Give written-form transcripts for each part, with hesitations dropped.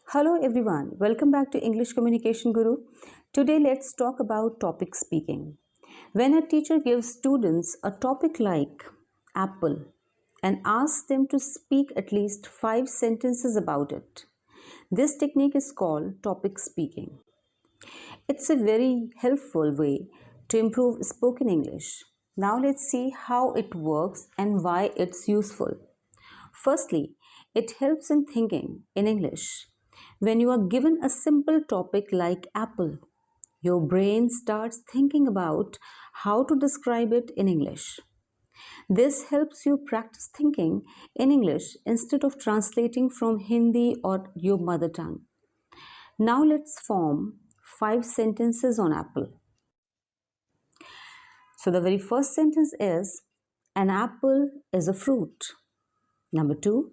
Hello everyone, welcome back to English Communication Guru. Today let's talk about topic speaking. When a teacher gives students a topic like apple and asks them to speak at least 5 sentences about it, this technique is called topic speaking. It's a very helpful way to improve spoken English. Now let's see how it works and why it's useful. Firstly, it helps in thinking in English. When you are given a simple topic like apple, your brain starts thinking about how to describe it in English. This helps you practice thinking in English instead of translating from Hindi or your mother tongue. Now let's form 5 sentences on apple. So the very first sentence is an apple is a fruit. Number 2,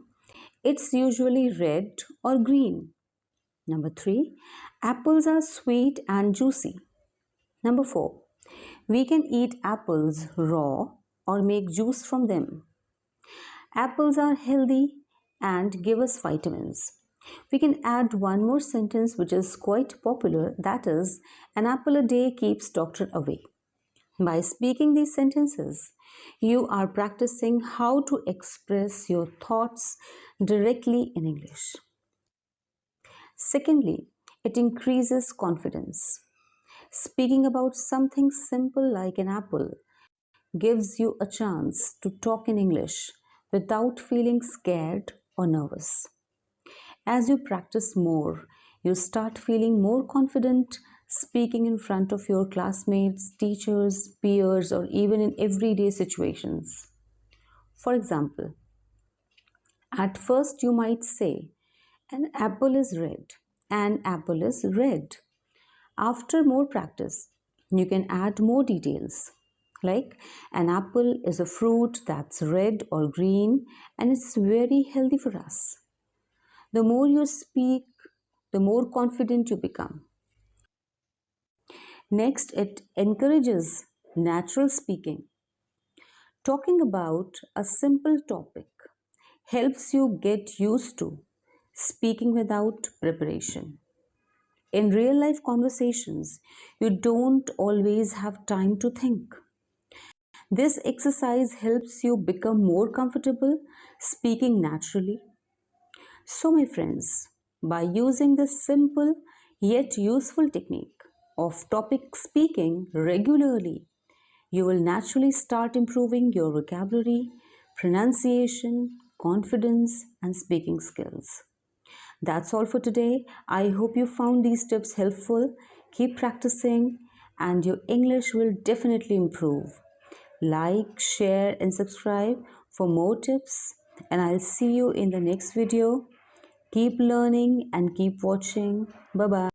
it's usually red or green. Number 3, apples are sweet and juicy. Number 4, we can eat apples raw or make juice from them. Apples are healthy and give us vitamins. We can add one more sentence which is quite popular, that is, an apple a day keeps doctor away. By speaking these sentences, you are practicing how to express your thoughts directly in English. Secondly, it increases confidence. Speaking about something simple like an apple gives you a chance to talk in English without feeling scared or nervous. As you practice more, you start feeling more confident speaking in front of your classmates, teachers, peers, or even in everyday situations. For example, at first you might say, an apple is red, an apple is red. After more practice, you can add more details. Like an apple is a fruit that's red or green and it's very healthy for us. The more you speak, the more confident you become. Next, it encourages natural speaking. Talking about a simple topic helps you get used to speaking without preparation. In real life conversations, you don't always have time to think. This exercise helps you become more comfortable speaking naturally. So, my friends, by using this simple yet useful technique of topic speaking regularly, you will naturally start improving your vocabulary, pronunciation, confidence, and speaking skills. That's all for today. I hope you found these tips helpful. Keep practicing, and your English will definitely improve. Like, share, and subscribe for more tips, and I'll see you in the next video. Keep learning and keep watching. Bye bye.